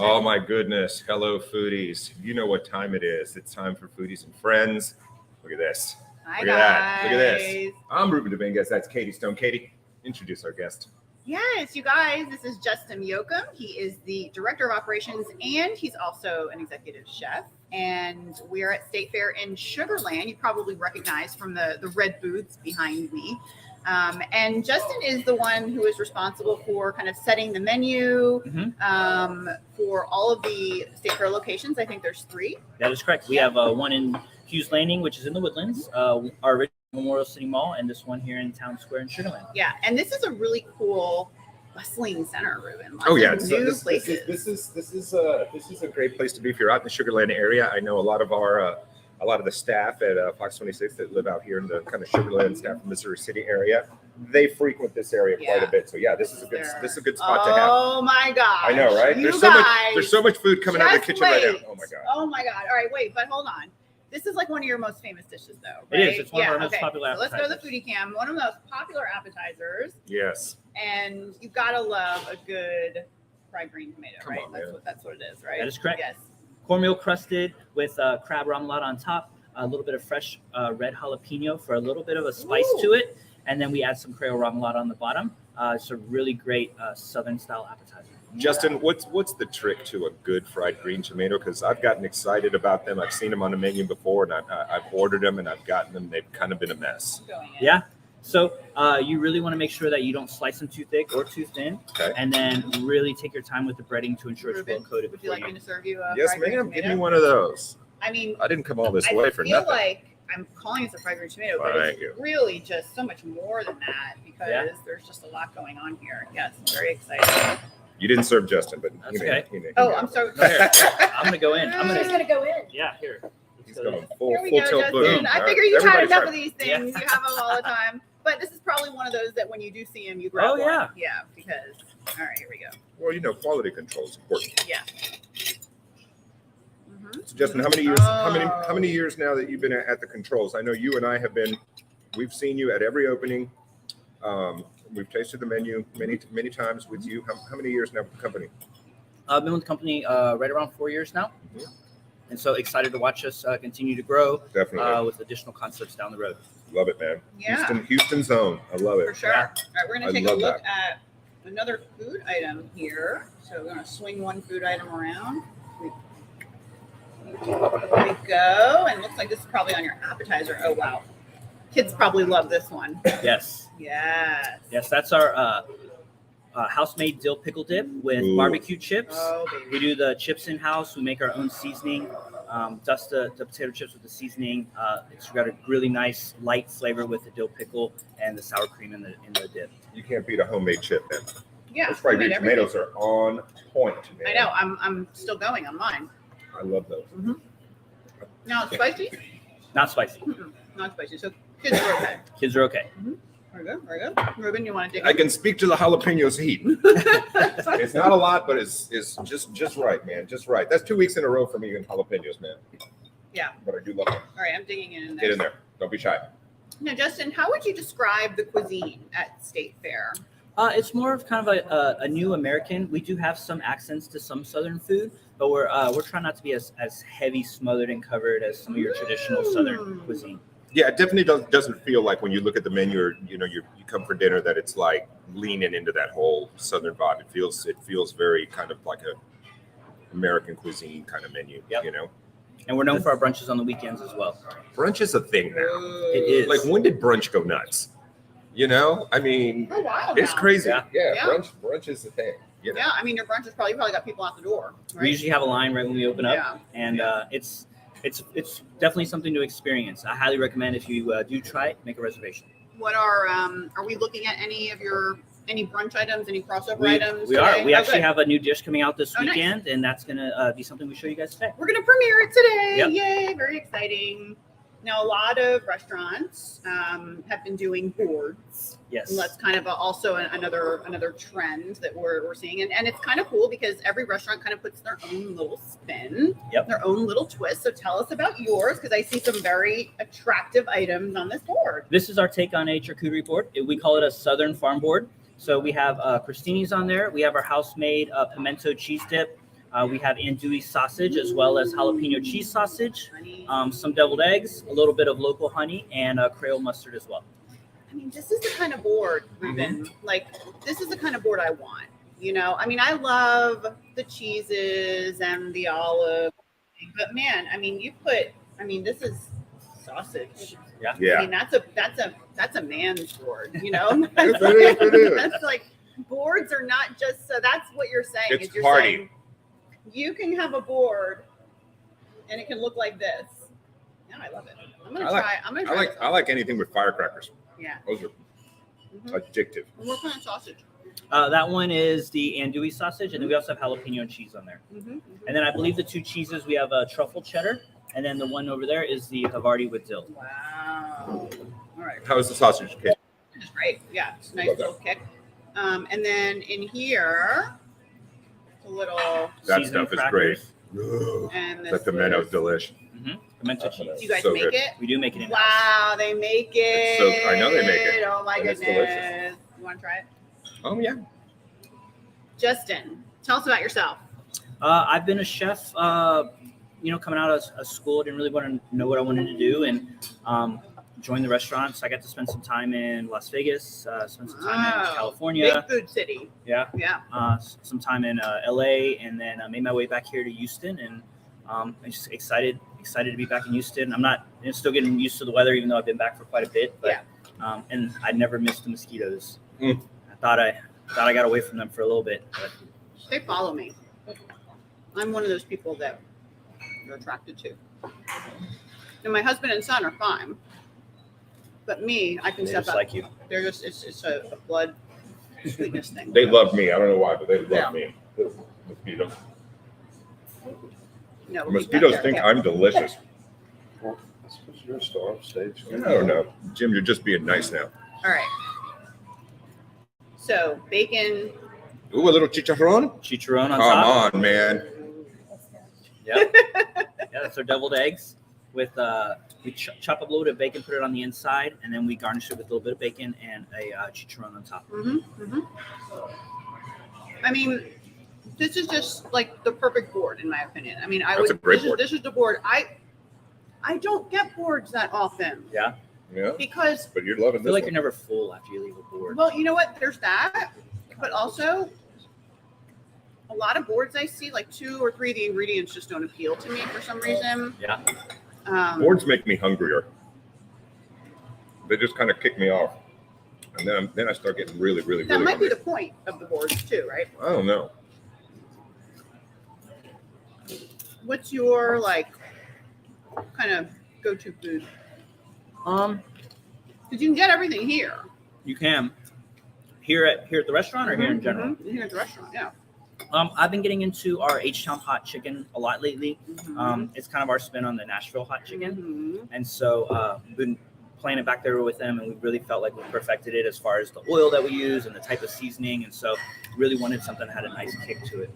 Oh my goodness. Hello, foodies. You know what time it is. It's time for Foodies and Friends. Look at this. Hi, Look at that. Look at guys. this. I'm Ruben Dominguez. That's Katie Stone. Katie, introduce our guest. Yes, you guys, this is Justin Yoakum. He is the Director of Operations, and he's also an executive chef. And we're at State Fair in Sugar Land. You probably recognize from the red booths behind me. And Justin is the one who is responsible for kind of setting the menu for all of the State Fair locations. I think there's 3. That is correct. We have one in Hughes Landing, which is in the Woodlands, our original Memorial City Mall, and this one here in Town Square in Sugar Land. Yeah, and this is a really cool bustling center, Ruben. Oh yeah, new places. This is a great place to be if you're out in the Sugar Land area. I know a lot of the staff at Fox 26 that live out here in the kind of Sugar Land staff from Missouri City area. They frequent this area quite a bit. So yeah, this is a good spot to have. Oh my god! I know, right? There's so much food coming out of the kitchen right now. Oh my god! Oh my god! All right, wait, but hold on. This is like one of your most famous dishes, though, right? It is. It's one of our most popular appetizers. So let's go to the appetizers. foodie cam. One of the most popular appetizers, Yes. and you gotta love a good fried green tomato, Come right? on, man. That's what it is, right? That is correct. Yes. Cornmeal crusted with crab remoulade on top, a little bit of fresh red jalapeno for a little bit of a spice to it, and then we add some Creole remoulade on the bottom. It's a really great Southern style appetizer. Justin, what's the trick to a good fried green tomato? Because I've gotten excited about them. I've seen them on the menu before, and I've ordered them, and I've gotten them. They've kind of been a mess. Yeah. So you really want to make sure that you don't slice them too thick or too thin, and then really take your time with the breading to ensure Ruben, it's well coated. would you like me to serve you a Yes, fried green ma'am. tomato? Give me one of those. I mean, I didn't come all this way for I feel nothing. like I'm calling this a fried green tomato, but Thank it's you. really just so much more than that because there's just a lot going on here. Yes, I'm very excited. You didn't serve Justin, but That's okay. I'm so Here, I'm gonna go in. He's gonna go in. Yeah, here. He's going full Here we go, tilt Justin. boom. I All figure right, you've had everybody enough try. of these things. You have them all the time. But this is probably one of those that when you do see him, you grab one. yeah. Yeah, because, all right, here we go. Well, quality control is important. Yeah. So Justin, how many years now that you've been at the controls? I know you and I have been. We've seen you at every opening. We've tasted the menu many times with you. How many years now with the company? I've been with the company right around 4 years now, and so excited to watch us continue to grow. Definitely. With additional concepts down the road. Love it, man. Yeah. Houston's own. I love it. For sure. Yeah. All right, we're going I to take a love look at another food item here. So we're going to swing one food item around. There we go. And it looks like this is probably on your appetizer. Oh, wow. Kids probably love this one. Yes. Yes. Yes, that's our house-made dill pickle dip with barbecue chips. Oh, baby. We do the chips in-house. We make our own seasoning. Dust the potato chips with the seasoning. It's got a really nice light flavor with the dill pickle and the sour cream in the dip. You can't beat a homemade chip, man. Yeah. Those fried we green made tomatoes are on point, man. I know. I'm still going on mine. I love those. Now it's spicy? Not spicy. Not spicy. So kids are okay. Kids are okay. Very good. Very good. Ruben, you want to dig I in? can speak to the jalapenos heat. It's not a lot, but it's just right, man. Just right. That's 2 weeks in a row for me in jalapenos, man. Yeah. But I do love them. All right, I'm digging in there. Get in there. Don't be shy. Now, Justin, how would you describe the cuisine at State Fair? It's more of kind of a new American. We do have some accents to some Southern food, but we're trying not to be as heavy, smothered, and covered as some of your traditional Southern cuisine. Yeah, it definitely doesn't feel like when you look at the menu or you come for dinner that it's like leaning into that whole Southern vibe. It feels very kind of like a American cuisine kind of menu. Yep. You know. And we're known for our brunches on the weekends as well. Brunch is a thing now. It is. Like, when did brunch go nuts? I mean, For a while it's now. crazy. Yeah. Yeah. Brunch is the thing. Yeah, I mean, your brunch is probably got people out the door, right? We usually have a line right when we open up, Yeah. and it's definitely something to experience. I highly recommend if you do try it, make a reservation. What are we looking at any brunch items, any crossover items? We are. today? We Oh, actually good. have a new dish coming out this Oh, nice. weekend, and that's going to be something we show you guys today. We're going to premiere it today. Yep. Yay, very exciting. Now, a lot of restaurants have been doing boards. Yes. And that's kind of also another trend that we're seeing. And it's kind of cool because every restaurant kind of puts their own little spin, their own little twist. So tell us about yours, because I see some very attractive items on this board. This is our take on a charcuterie board. We call it a Southern farm board. So we have crostinis on there. We have our house-made pimento cheese dip. We have andouille sausage as well as jalapeno cheese sausage, Honey. some deviled eggs, a little bit of local honey, and Creole mustard as well. I mean, this is the kind of board, Ruben. Like, this is the kind of board I want. You know, I mean, I love the cheeses and the olive, but man, I mean, this is sausage. Yeah. I mean, that's a man's board. You know, It is. that's like boards are not just. So that's what you're saying. It's is you're party. saying you can have a board, and it can look like this. Yeah, I love it. I'm gonna try. I like anything with firecrackers. Yeah. Those are addictive. And what kind of sausage? That one is the andouille sausage, and then we also have jalapeno cheese on there. Mm-hmm. And then I believe the two cheeses, we have a truffle cheddar, and then the one over there is the Havarti with dill. Wow. All right. How's the sausage, Kate? It's great. Yeah, it's a nice Love that. little kick. And then in here, a little, That Seasoning stuff is crackers. great. and this That pimento is is- delish. Pimento cheese. You guys So make good. it? We do make it in Wow, they make it. It's so- I know they make it. Oh my And it's goodness. delicious. You want to try it? Oh yeah. Justin, tell us about yourself. I've been a chef, coming out of school. Didn't really want to know what I wanted to do, and joined the restaurant. So I got to spend some time in Las Vegas, spend some time Wow. in California. Big food city. Yeah. Yeah. Some time in LA, and then made my way back here to Houston, and I'm just excited to be back in Houston. I'm still getting used to the weather, even though I've been back for quite a bit. But, and I never missed the mosquitoes. Mm. I thought I got away from them for a little bit, but They follow me. I'm one of those people that you're attracted to. And my husband and son are fine. But me, I can they step just up. like you. They're just, it's a blood sweetness thing. They love me. I don't know why, but they love Yeah. me. The mosquitoes. No, The we'll keep that mosquitoes there. think Yeah. I'm delicious. That's because you're a star on stage. I don't know. Jim, you're just being nice now. All right. So bacon. Ooh, a little chicharron? Chicharron on Come top. on, man. Yeah, that's our deviled eggs. With we chop up a little bit of bacon, put it on the inside, and then we garnish it with a little bit of bacon and a chicharron on top. I mean, this is just like the perfect board, in my opinion. I mean, That's a great board. This is the board. I don't get boards that often Yeah, Yeah, because, but you're loving I this feel like one. you're never full after you leave a board. well, you know what? There's that, but also a lot of boards I see, like 2 or 3 of the ingredients just don't appeal to me for some reason. Yeah, Boards make me hungrier. They just kind of kick me off. And then I start getting really, really, That really might be hungry. the point of the boards too, right? I don't know. What's your like kind of go-to food? Because you can get everything here. you can here at the restaurant or here in general. Here at the restaurant, yeah. I've been getting into our H-Town hot chicken a lot lately. It's kind of our spin on the Nashville hot chicken, and so we've been playing it back there with them, and we really felt like we perfected it as far as the oil that we use and the type of seasoning, and so really wanted something that had a nice kick to it.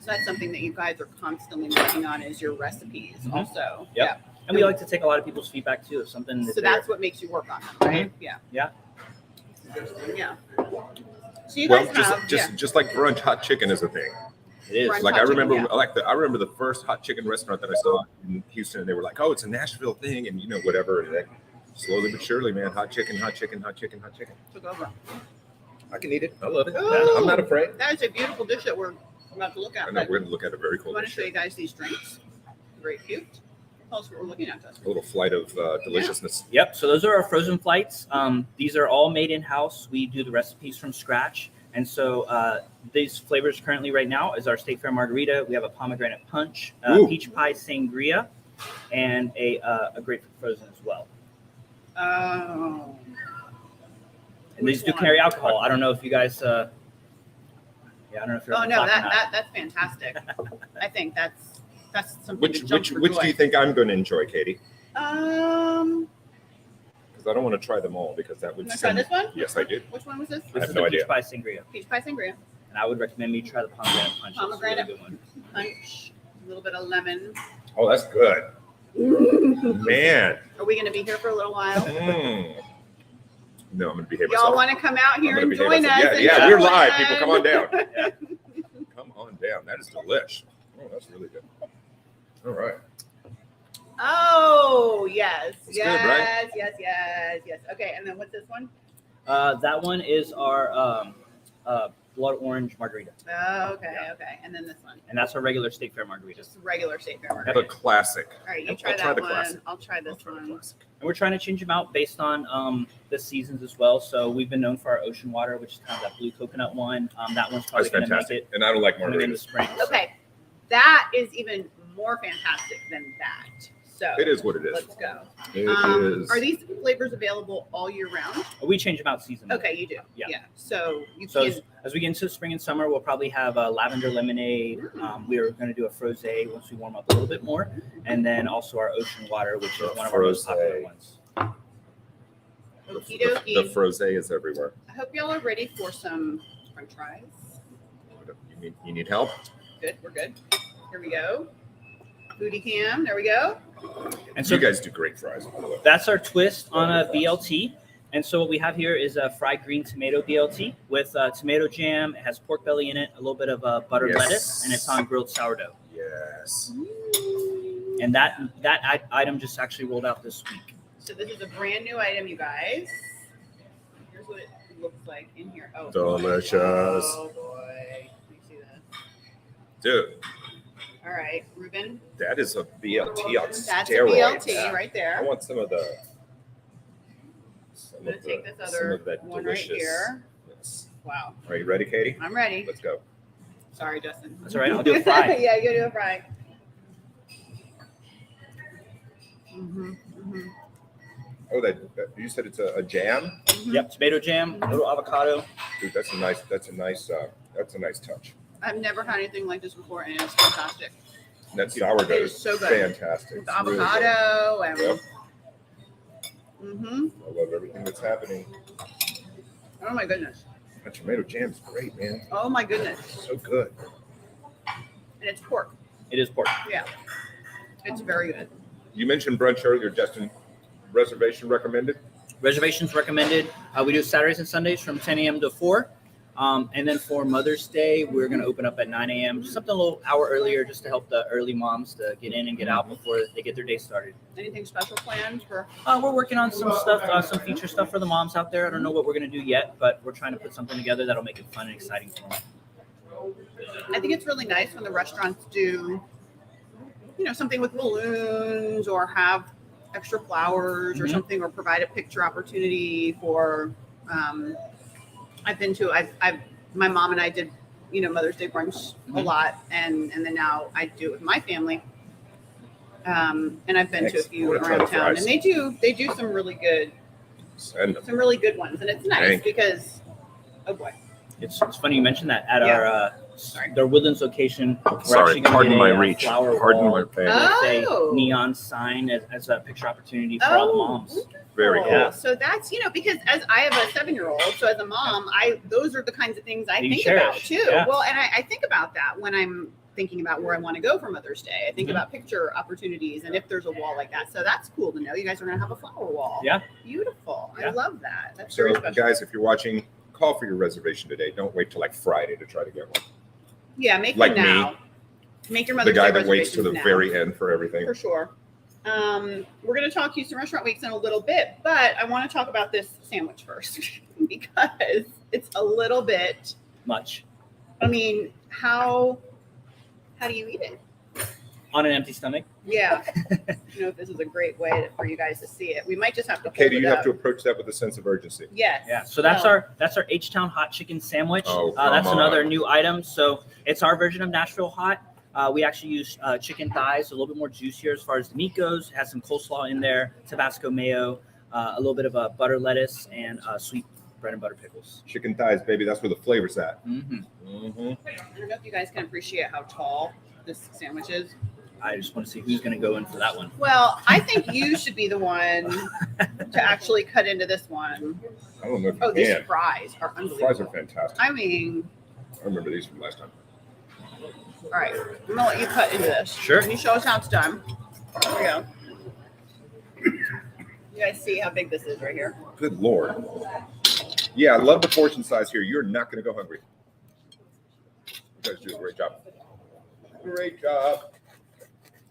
So that's something that you guys are constantly working on is your recipes also. Yep. And we like to take a lot of people's feedback too. If something So that's what makes you work on them, right? Yeah. Yeah. Yeah. So you Well, guys have just like brunch, hot chicken is a thing. it is. Brunch. Like Hot I remember, chicken, I remember the first hot chicken restaurant that I saw in Houston, and they were like, "Oh, it's a Nashville thing," and whatever. And then slowly but surely, man, hot chicken, hot chicken, hot chicken, hot chicken. took over. I can eat it. I love it. Ooh. I'm not afraid. That is a beautiful dish that we're about to look at. I know But we're gonna look at a very I cool want to dish. show you guys these drinks. Very cute. Tell us what we're looking at, Justin. A little flight of deliciousness. Yep. So those are our frozen flights. These are all made in house. We do the recipes from scratch, and so these flavors currently right now is our State Fair margarita. We have a pomegranate punch, Ooh. peach pie sangria, and a grapefruit frozen as well. Oh. And these do Which carry one? alcohol. I don't know if you guys. I don't know if you're. Oh on the no, clock or not. that's fantastic. I think that's something Which to jump for do joy. you think I'm going to enjoy, Katie? Um, Because I don't want to try them all because that you would. want to try this one? Yes, I did. Which one was this? I This have is no the idea. peach pie sangria, Peach pie sangria. and I would recommend you try the pomegranate punch. It's a really Pomegranate. good one. Punch. A little bit of lemon. Oh, that's good, man. Are we going to be here for a little while? Mm. No, I'm going to behave Y'all myself. want to come out I'm here gonna and behave join us? myself. and Yeah, have we're fun? live. People, come on down. Yeah. Come on down. That is delish. Oh, that's really good. All right. Oh, yes. It's good, right? Yes. Okay, and then what's this one? That one is our blood orange margarita, Oh, okay. And then this one. and that's our regular State Fair margarita. Just regular State Fair The margarita. classic. All right, you I'll try try that the one. classic. I'll try this I'll try the one. classic. And we're trying to change them out based on the seasons as well. So we've been known for our ocean water, which is kind of that blue coconut one. That one's probably That's going to make fantastic. it And I don't like coming into margaritas. spring. Okay, that is even more fantastic than that. So It is what it is. let's go. It is. Are these flavors available all year round? We change them out seasonally. Okay, you do. Yeah. So you So can. as we get into spring and summer, we'll probably have a lavender lemonade. We're going to do a frosé once we warm up a little bit more, and then also our ocean water, which is one of our most popular Frosé. ones. Okie The dokie. frosé is everywhere. I hope y'all are ready for some French fries. You need help? Good, we're good. Here we go. Foodie cam. There we go. And so You guys do great fries, by the way. that's our twist on a BLT. And so what we have here is a fried green tomato BLT with tomato jam. It has pork belly in it, a little bit of buttered Yes. lettuce, and it's on grilled sourdough. Yes. And that item just actually rolled out this week. So this is a brand new item, you guys. Here's what it looks like in here. Oh, Delicious. Oh boy. Let me see this. Dude, All right, Ruben. that is a BLT on That's steroids. a BLT right I there. want some of the. I'm gonna take this other one right here. Yes. Wow. Are you ready, Katie? I'm ready. Let's go. Sorry, Justin. That's all right. I'll do a fry. Yeah, you do a fry. Oh, that you said it's a jam, Yep, tomato jam, a little avocado. dude. That's a nice touch. I've never had anything like this before, and it's fantastic. And that sourdough It is is so good. fantastic. With the It's really good. avocado and. Yep. Mm-hmm. I love everything that's happening. Oh my goodness. That tomato jam's great, man. Oh my goodness. So good. And it's pork. It is pork. Yeah. It's very good. You mentioned brunch earlier, Justin. Reservation recommended. Reservations recommended. We do Saturdays and Sundays from 10 a.m. to 4. And then for Mother's Day, we're going to open up at 9 a.m. Just something a little hour earlier just to help the early moms to get in and get out before they get their day started. Anything special planned for? We're working on some stuff, some feature stuff for the moms out there. I don't know what we're going to do yet, but we're trying to put something together that'll make it fun and exciting for them. I think it's really nice when the restaurants do, something with balloons or have extra flowers or Mhm. something, or provide a picture opportunity for. My mom and I did, Mother's Day brunch a Mhm. lot, and then now I do it with my family. And I've been to a Thanks. few Wanna try around the town, fries? and they do some really good ones, and it's nice Thank you. because, oh boy, It's funny you mentioned that at Yeah. our Sorry. their Woodlands location. We're Sorry, actually gonna pardon get my a reach. flower Pardon wall my with family. Oh. a neon sign as a picture opportunity for all the moms. Very cool. Yeah. So that's because as I have a 7-year-old, so as a mom, those are the kinds of things I You think about cherish, too. yeah. Well, and I think about that when I'm thinking about where I want to go for Mother's Day. I think Mhm. about picture opportunities and if there's a wall like that. So that's cool to know. You guys are going to have a flower wall. Yeah. Beautiful. I Yeah. love that. That's So, very special. guys, if you're watching, call for your reservation today. Don't wait till like Friday to try to get one. Yeah, make like them me, now. Make your The Mother's guy Day that waits to the reservations now. very end for everything. For sure. We're going to talk Houston Restaurant Weeks in a little bit, but I want to talk about this sandwich first because it's a little bit. Much I mean, how do you eat it? on an empty stomach. Yeah. If this is a great way for you guys to see it. We might just have to. Katie, hold you it have up. to approach that with a sense of urgency. Yes. Yeah, so that's Well, our H-Town hot chicken sandwich. Oh, That's come another on. new item. So it's our version of Nashville hot. We actually use chicken thighs, a little bit more juicier as far as the meat goes. It has some coleslaw in there, Tabasco mayo, a little bit of butter lettuce, and sweet bread and butter pickles. Chicken thighs, baby. That's where the flavor's at. Mm-hmm. Mm-hmm. I don't know if you guys can appreciate how tall this sandwich is. I just want to see who's going to go in for that one. Well, I think you should be the one to actually cut into this one. I don't know if you Oh, these can. fries are Fries are unbelievable. fantastic. I mean, I remember these from last time. all right. I'm gonna let you cut into this. Sure. Can you show us how it's done? Here we go. You guys see how big this is right here? Good Lord. Yeah, I love the portion size here. You're not going to go hungry. You guys do a great job. Great job.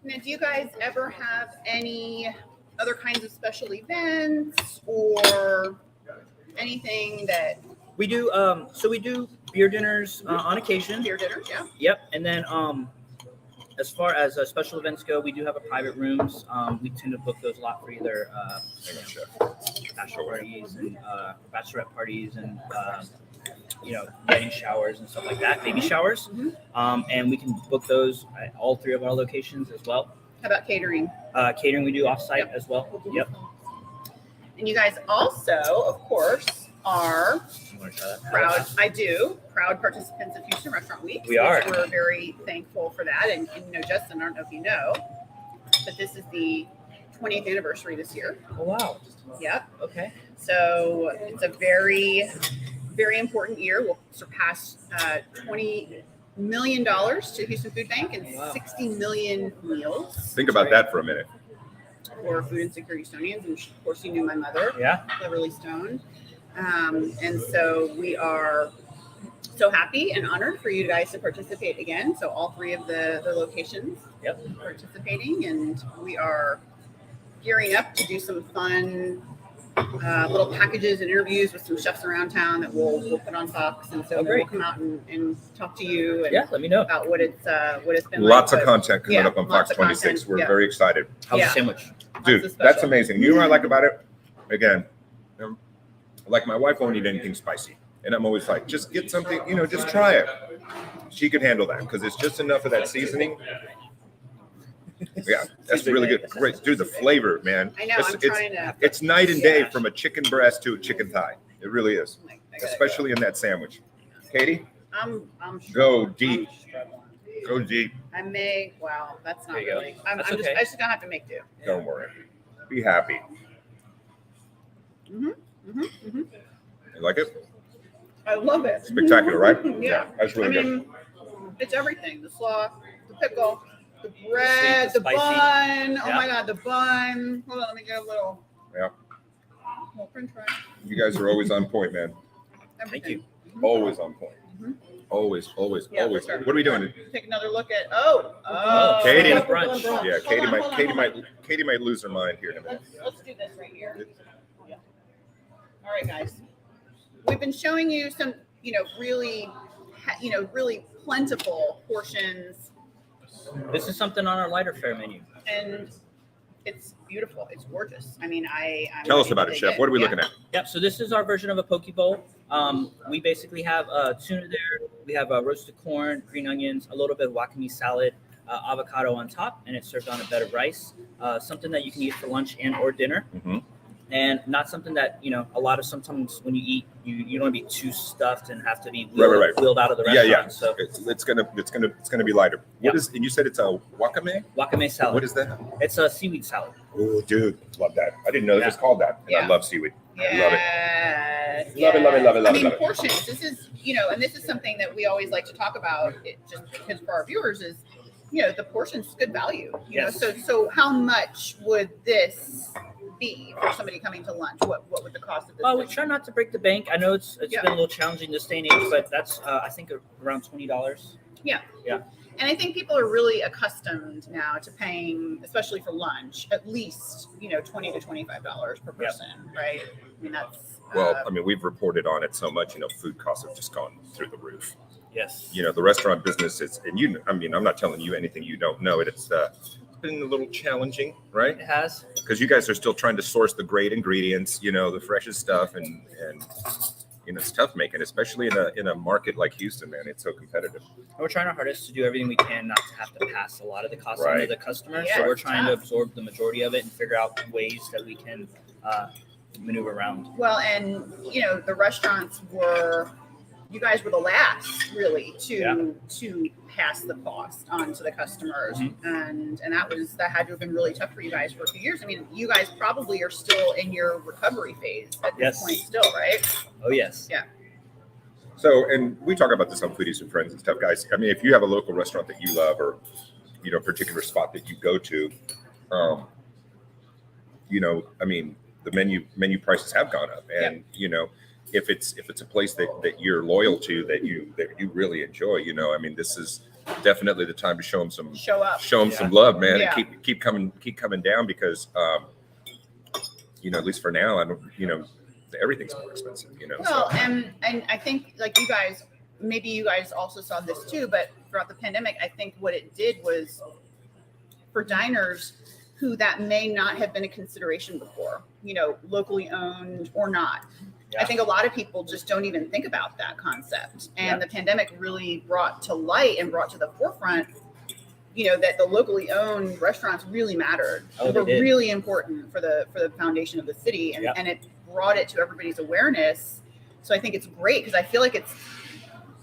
Now, do you guys ever have any other kinds of special events or anything that We do. So we do beer dinners on occasion. beer dinners? Yeah. Yep. And then as far as special events go, we do have a private rooms. We tend to book those a lot for either bachelor parties and bachelorette parties and wedding showers and stuff like that, baby showers. And we can book those at all 3 of our locations as well. How about catering? Catering we do offsite as well. Yep. And you guys also, of course, are You want to try that? proud. I do proud participants of Houston Restaurant Week. We are. We're very thankful for that. And Justin, I don't know if you know, but this is the 20th anniversary this year. Oh wow. Yep. Okay. So it's a very, very important year. We'll surpass $20 million to Houston Food Bank and Wow. 60 million meals Think about that for a minute. for food insecure Houstonians. And of course, you knew my mother, Yeah. Beverly Stone. And so we are so happy and honored for you guys to participate again. So all 3 of the locations participating, and we are gearing up to do some fun little packages and interviews with some chefs around town that we'll put on Fox. And so Oh, we'll great. come out and talk to you and Yeah. Let me know. about what it's been Lots like. of But content coming yeah, up on lots Fox of 26. content, We're yeah. very excited. How's Yeah. the sandwich? Dude, Lots of that's special. amazing. You know what I like about it? Again, like my wife won't eat anything spicy. And I'm always like, just get something, just try it. She could handle that because it's just enough of that seasoning. Yeah, that's really good. Great. Dude, the flavor, man. I know. It's, I'm trying to. it's night and day Yeah. from a chicken breast to a chicken thigh. It really is, I gotta especially in that sandwich. Katie, I'm Go struggling. deep. I'm struggling. go deep. I may. Wow, that's not There you go. really. That's I'm okay. I just gonna have to make do. Don't worry. Be happy. Mm-hmm. You like it? I love it. Spectacular, right? Yeah. That's really I good. mean, it's everything. The slaw, the pickle, the bread, Sweet, the spicy. bun. Oh Yeah. my God, the bun. Hold on, let me get a little. Yeah. Little french fry. You guys are always on point, man. Thank Everything. you. Always on point. Mhm. Always, always, Yeah, always. for sure. What are we doing? Take another look at. Katie. we're Brunch. doing Yeah, Hold on, Katie might lose her mind here in a minute. Let's do this right here. Yeah. All right, guys. We've been showing you some, really, really plentiful portions, This is something on our lighter fare menu. and it's beautiful. It's gorgeous. I mean, I'm Tell us ready about to it, dig Chef. in. What are we Yeah. looking at? Yep. So this is our version of a poke bowl. We basically have tuna there. We have roasted corn, green onions, a little bit of wakame salad, avocado on top, and it's served on a bed of rice. Something that you can eat for lunch and or dinner, Mhm. and not something that a lot of sometimes when you eat, you don't want to be too stuffed and have to be Right. wheeled out of the Yeah, restaurant. yeah. So It's gonna be lighter. Yep. And you said it's a wakame? wakame salad. What is that? It's a seaweed salad. Oh, dude, love that. I didn't know it was Yeah. called that. And I Yeah. love seaweed. I love it. Yes, Love it, love it, love it, love I it, mean, love it. portions. This is, and this is something that we always like to talk about. It just because for our viewers is, the portion's good value. Yes. So how much would this be for somebody coming to lunch? What would the cost of this? We be? try not to break the bank. I know it's Yeah. been a little challenging this day and age, but that's I think around $20. And I think people are really accustomed now to paying, especially for lunch, at least $20 to $25 per person, right? I mean that's Well, I mean, we've reported on it so much, food costs have just gone through the roof. Yes. The restaurant business is, and I'm not telling you anything you don't know. It's been a little challenging, right? It has. Because you guys are still trying to source the great ingredients, the freshest stuff, and it's tough making, especially in a market like Houston, man. It's so competitive. We're trying our hardest to do everything we can not to have to pass a lot of the costs on to Right. the customer. Yeah, So we're it's trying to tough. absorb the majority of it and figure out ways that we can maneuver around. well, and the restaurants were. You guys were the last, really, to pass the cost on to the customers, Mm-hmm. and that had to have been really tough for you guys for a few years. I mean, you guys probably are still in your recovery phase at this Yes. point, still, right? Oh yes. So, and we talk about this on Foodies and Friends and stuff, guys. I mean, if you have a local restaurant that you love, or a particular spot that you go to, I mean, the menu prices have gone up, and if it's a place that you're loyal to, that you really enjoy, I mean, this is definitely the time to show them some Show up. some love, man, Yeah. and keep coming down because at least for now, I don't everything's more expensive, Well, and I think like maybe you guys also saw this too, but throughout the pandemic, I think what it did was for diners who that may not have been a consideration before, locally owned or not. Yeah. I think a lot of people just don't even think about that concept. And the pandemic really brought to light and brought to the forefront, that the locally owned restaurants really mattered. Oh, They were they did. really important for the foundation of the city. And it brought it to everybody's awareness. So I think it's great because I feel like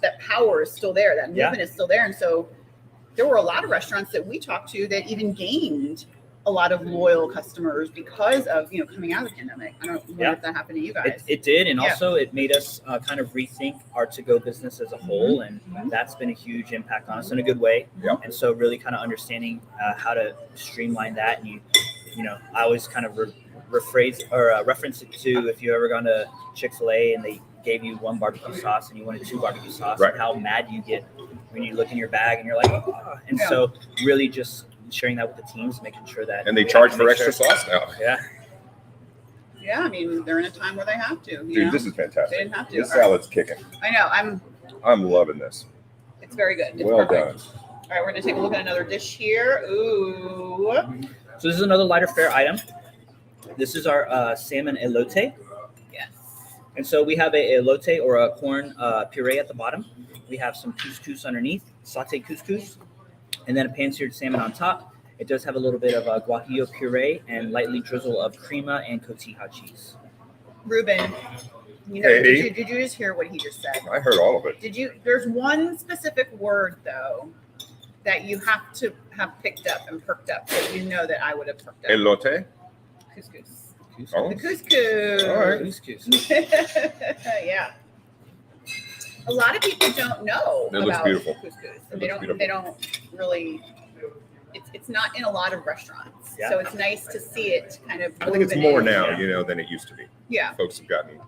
that power is still there. That movement is still there. And so there were a lot of restaurants that we talked to that even gained a lot of loyal customers because of coming out of the pandemic. I don't know if that happened to you guys. It did, and also it made us kind of rethink our to-go business as a whole, and that's been a huge impact on us in a good way. Yeah. And so really kind of understanding how to streamline that, and I always kind of reference it to if you ever gone to Chick-fil-A and they gave you one barbecue sauce and you wanted 2 barbecue sauce, Right. and how mad you get when you look in your bag and you're like, oh. And so really just sharing that with the teams, making sure that. And they charge for extra sauce now. Yeah. Yeah, I mean, they're in a time where they have to. Dude, this is They fantastic. didn't have to. This salad's kicking. I know. I'm loving this. It's very good. It's Well perfect. done. All right, we're gonna take a look at another dish here. Ooh. So this is another lighter fare item. This is our salmon elote. Yes. And so we have a elote or a corn puree at the bottom. We have some couscous underneath, sauteed couscous, and then a pan-seared salmon on top. It does have a little bit of guajillo puree and lightly drizzle of crema and cotija cheese. Ruben, Hey. did you just hear what he just said? I heard all of it. There's one specific word though that you have to have picked up and perked up that that I would have perked up. Elote? Couscous. Oh. The couscous. All right. Couscous. Yeah. A lot of people don't know It looks about beautiful. couscous. It They looks don't. They don't really. It's not in a lot of restaurants, Yeah. so it's nice to see it kind of. I think it's woven more in. now, than it used to be. Yeah, Folks have gotten,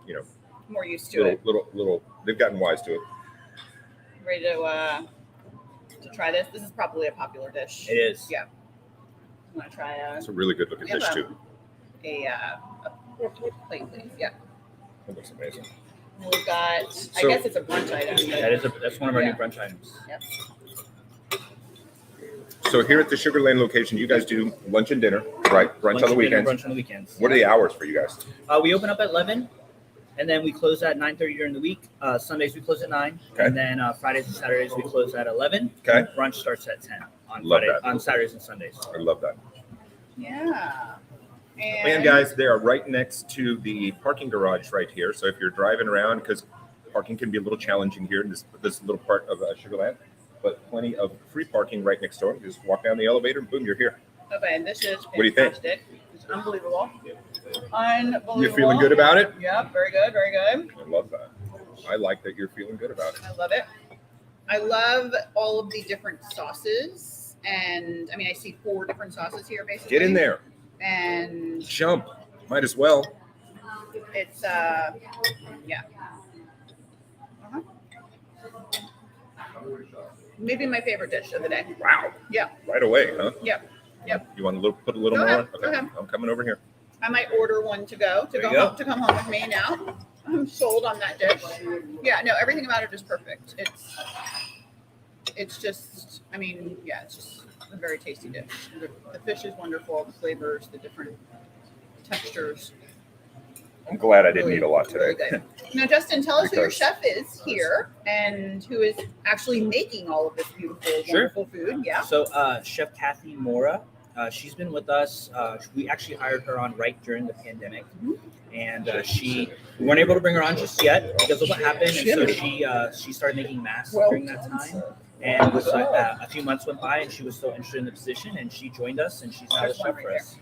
more used to it. little, they've gotten wise to it. Ready to try this? This is probably a popular dish. It is. Yeah. I'm gonna try It's a really good looking dish too. a plate, please. Yeah. It looks amazing. We've got. So- I guess it's a brunch item. That's one of our Yeah. new brunch items. Yep. So here at the Sugar Land location, you guys do lunch and dinner, right? Brunch on the Lunch and dinner, weekends. Brunch on the weekends. What are the hours for you guys? We open up at 11, and then we close at 9:30 during the week. Sundays we close at 9, Okay. and then Fridays and Saturdays we close at 11. Okay. And brunch starts at 10 on Love Friday, that. on Saturdays and Sundays. I love that. Yeah. And guys, they are right next to the parking garage right here. So if you're driving around, because parking can be a little challenging here in this little part of Sugar Land, but plenty of free parking right next door. You just walk down the elevator and boom, you're here. Okay, this is What do you think? fantastic. It's unbelievable. Unbelievable. You feeling good about it? Yep, very good, very good. I love that. I like that you're feeling good about it. I love it. I love all of the different sauces. And I mean, I see 4 different sauces here basically. Get in there. And Jump. Might as well. it's, yeah. Uh-huh. Maybe my favorite dish of the day. Wow. Yeah. Right away, huh? Yep. You want to put a little Go more? ahead, go ahead. I'm coming over here. I might order one to go There you go. to come home with me now. I'm sold on that dish. Yeah, no, everything about it is perfect. It's just, I mean, yeah, it's just a very tasty dish. The fish is wonderful, the flavors, the different textures. I'm glad I didn't Really, eat a lot really today. good. Now, Justin, tell us who your Because- chef is here and who is actually making all of this beautiful, Sure. wonderful food. Yeah. So Chef Kathy Mora, she's been with us. We actually hired her on right during the pandemic, and we weren't able to bring her on just yet because of what happened. And so she started making masks during that time. And was, a few months went by, and she was still interested in the position, and she joined us, and she's now the chef for us.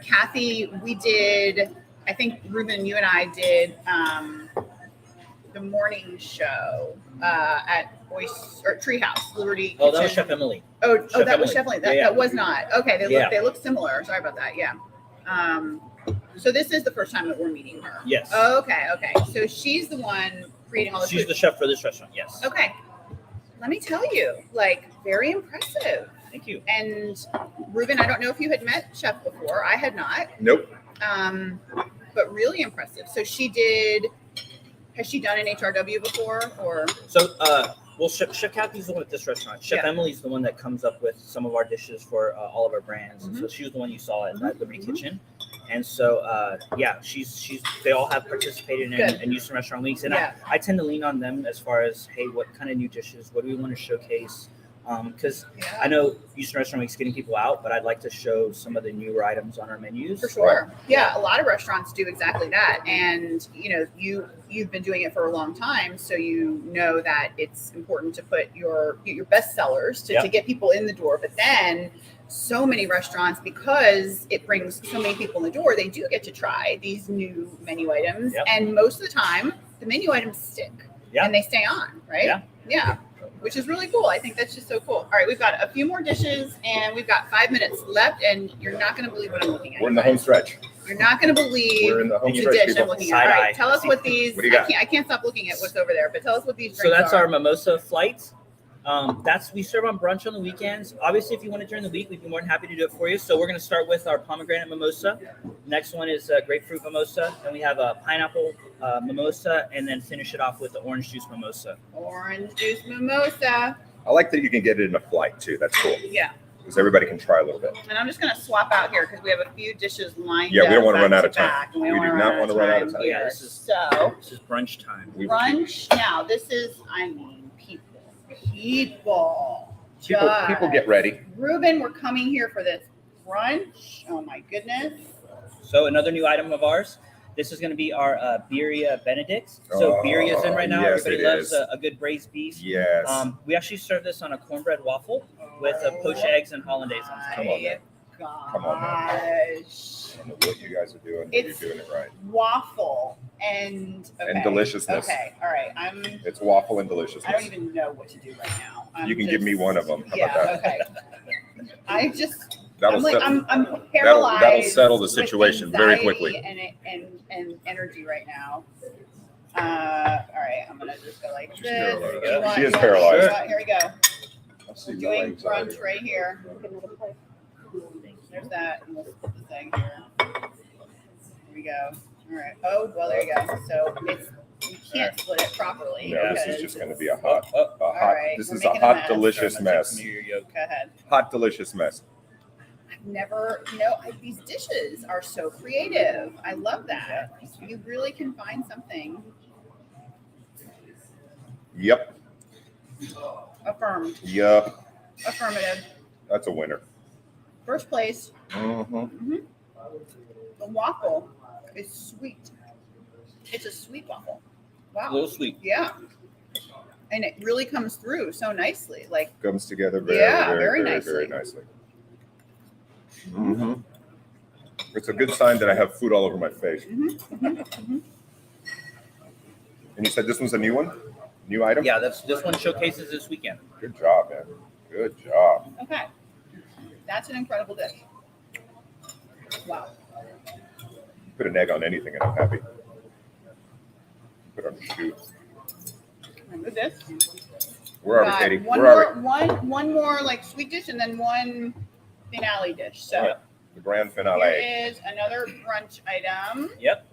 Kathy, we did, I think Ruben, you and I did the morning show at Treehouse, Liberty Kitchen. Oh, that was Chef Emily. Oh, Chef that was Emily. Chef Emily. That, Yeah. that was not. Okay, Yeah. they look similar. Sorry about that. Yeah. So this is the first time that we're meeting her. Yes. Okay. So she's the one creating all the She's food. the chef for this restaurant. Yes. Okay. let me tell you, like, very impressive. Thank you. And Ruben, I don't know if you had met Chef before. I had not. Nope. But really impressive. So has she done an HRW before, or? So, well, Chef Kathy's the one at this restaurant. Chef Yeah. Emily's the one that comes up with some of our dishes for all of our brands. And so Mhm. she was the one you saw at Liberty Mhm. Kitchen. And so, yeah, they all have participated in Good. Houston Restaurant Weeks. And Yeah. I tend to lean on them as far as, hey, what kind of new dishes? What do we want to showcase? Because Yeah. I know Houston Restaurant Week's getting people out, but I'd like to show some of the newer items on our menus. For sure. Yeah, a lot of restaurants do exactly that. And, you know, you've been doing it for a long time, so you know that it's important to put your best sellers to get people in the door. But then so many restaurants, because it brings so many people in the door, they do get to try these new menu items. Yep. And most of the time, the menu items stick and they stay on, right? Yeah. Yeah. Which is really cool. I think that's just so cool. All right, we've got a few more dishes and we've got 5 minutes left, and you're not going to believe what I'm looking at. We're in the home stretch. You're not going to believe We're in the home the stretch, dish people. I'm looking at. All Side eye. right, tell us what these. What do you got? I can't stop looking at what's over there, but tell us what these drinks So that's are. our Mimosa flight. We serve on brunch on the weekends. Obviously, if you want it during the week, we'd be more than happy to do it for you. So we're going to start with our pomegranate mimosa. Next one is grapefruit mimosa. Then we have a pineapple mimosa, and then finish it off with the orange juice mimosa. Orange juice mimosa. I like that you can get it in a flight too. That's cool Yeah, because everybody can try a little bit. and I'm just going to swap out here because we have a few dishes lined Yeah, up. we don't wanna run back out to of time. back, and We don't do wanna not wanna run out of time. here. Yeah, this is- So This is brunch time. brunch. Now this is, people. People get ready. Ruben, we're coming here for this brunch. Oh my goodness. So another new item of ours. This is going to be our birria Benedict. So Oh, birria is in right now. yes, Everybody it loves is. a good braised beef. Yes. We actually serve this on a cornbread waffle with poached eggs and hollandaise on top. Come on, man. Come on, man. Gosh. I don't know what you guys are doing. It's- You're doing it right. Waffle and deliciousness. Okay, all right. It's waffle and I don't deliciousness. even know what to do right now. You can give me one of them. How Yeah. about that? Okay. I just. That'll I'm like settle- I'm paralyzed. that'll settle the with situation very anxiety quickly. and energy right now. All right, I'm gonna just go like She's this. paralyzed. You want- She is you want- paralyzed. you want- Here we go. I see We're no doing anxiety. brunch right here. There's that. And we'll put the thing here. Here we go. All right. Oh well, there you go. So you can't split it properly. No, this is because- just going to be a hot. right, This we're is a making a hot, mess. delicious mess. Near your yolk. Go ahead. Hot, delicious mess. I've never, these dishes are so creative. I love that. You really can find something. Yep. Affirmed. Yep. Affirmative. That's a winner. First place. Mm-hmm. The waffle is sweet. It's a sweet waffle. A Wow. little sweet. Yeah. And it really comes through so nicely. Like, Comes together very, Yeah, very, very very, nicely. very nicely. Mm-hmm. It's a good sign that I have food all over my face. And you said this one's a new one? New item? Yeah, this one showcases this weekend. Good job, man. Good job. okay. That's an incredible dish. Wow. Put an egg on anything and I'm happy. Put it on the shoe. Remember this? Where are we, Got Katie? One Where are more, we? one more like sweet dish and then one finale dish. So Yeah. The grand here finale. is another brunch item. Yep.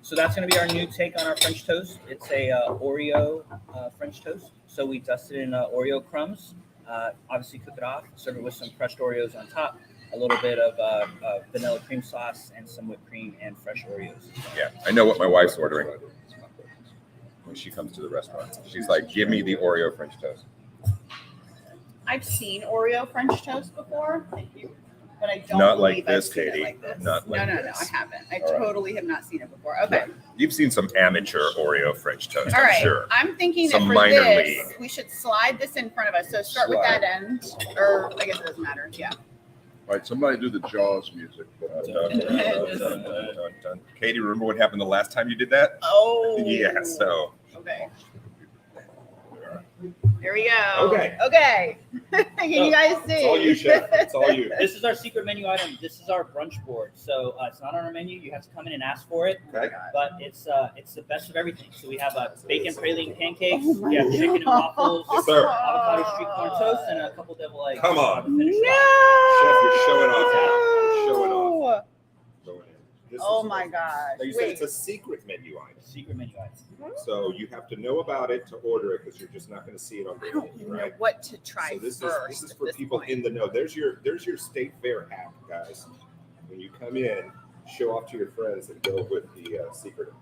So that's going to be our new take on our French toast. It's a Oreo French toast. So we dust it in Oreo crumbs. Obviously, cook it off. Serve it with some crushed Oreos on top. A little bit of vanilla cream sauce and some whipped cream and fresh Oreos. Yeah, I know what my wife's ordering when she comes to the restaurant. She's like, give me the Oreo French toast. I've seen Oreo French toast before. Thank you. But I don't Not like believe I've this, seen it Katie. like this. Not like no, this. I haven't. I All right. totally have not seen it before. Okay. You've seen some amateur Oreo French toast, All I'm right. sure. I'm thinking Some that for minor this, league. we should slide this in front of us. So start with that end, or I guess it doesn't matter. Yeah. All right, somebody do the Jaws music. Dun, dun, dun, dun, dun, dun, dun. Katie, remember what happened the last time you did that? Oh. Yeah, so. Okay. Here we go. Okay. Okay. Can you guys see? It's all you, chef. It's all you. This is our secret menu item. This is our brunch board. So it's not on our menu. You have to come in and ask for it. Okay. But it's the best of everything. So we have bacon praline pancakes. Oh my we have chicken and waffles, Yes, sir. avocado street corn toast, and a couple deviled eggs. Come on. to finish it No. off. Chef, you're showing off. You're showing off. Going in. This Oh is- my gosh. Now you said Wait. it's a secret menu item. Secret menu item. So you have to know about it to order it because you're just not going to see it on I the don't menu, even know right? what to try So this first. is at for this people point. in the know. There's your state fair hack, guys. When you come in, show off to your friends and go with the secret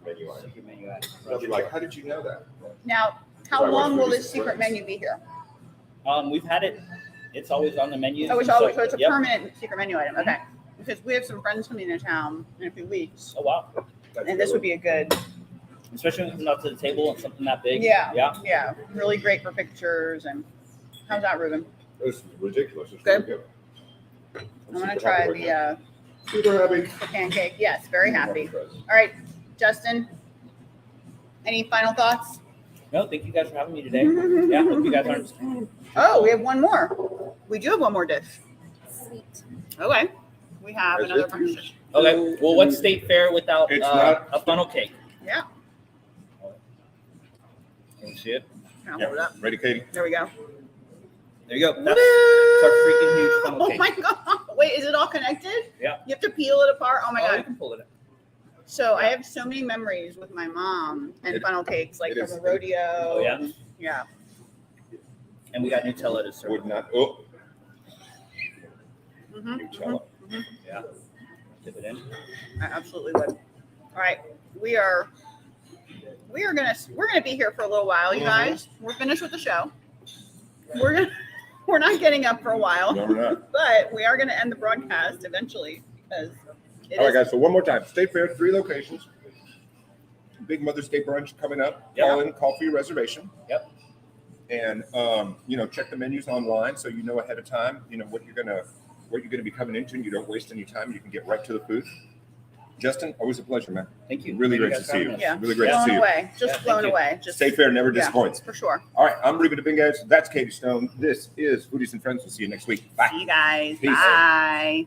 menu item. Secret menu item. They'll be like, "How did you know that?" Now, how Sorry, long will what's this Foodies secret and menu be here? We've had it. It's always on the menu. Oh, it's always so it's a Yep. permanent secret menu item. Okay. Because we have some friends coming into town in a few weeks, Oh wow. That's and this good. would be a good. Especially when it comes out to the table and something that big. Yeah. Yeah. Yeah. Really great for pictures. And how's that, Ruben? It's ridiculous. It's Good. really good. I'm gonna try the Super happy. pancake. Yes, very happy. All right, Justin. Any final thoughts? No, thank you guys for having me today. Yeah, hope you guys aren't. Oh, we have one more. We do have one more dish. Sweet. Okay. We have Is another it? brunch dish. Okay. Well, what's state fair without It's not- a funnel cake? Yeah. Can you see it? I'll hold it up. Ready, Katie? There we go. There you go. That's our freaking huge funnel Oh cake. my god! Wait, is it all connected? Yeah. You have to peel it apart. Oh my You god! can pull it. So I have so many memories with my mom and It- funnel cakes, like it from is- the rodeo. Oh, yeah? and- yeah. And we got Nutella to serve. Would not. Oh, Mhm, Nutella. mhm. Yeah. Dip it in. I absolutely would. All right, we're gonna be here for a little while, you Mhm. guys. We're finished with the show. We're not getting up for a while, No, we're not. but we are gonna end the broadcast eventually because it All right, is- guys. So one more time. State Fair, 3 locations. Big Mother's Day brunch coming up. Yeah. Call in, call for your reservation. Yep. And check the menus online so you know ahead of time. What you're gonna be coming into, and you don't waste any time. You can get right to the food. Justin, always a pleasure, man. Thank you. Really Thank great to guys for see having you. us. Yeah. Really great to blown see you. away, just Yeah, thank blown you. away. Just State Fair never yeah, disappoints. for sure. All right, I'm Ruben Dominguez. That's Katie Stone. This is Foodies and Friends. We'll see you next week. Bye. See you guys. Peace. Bye.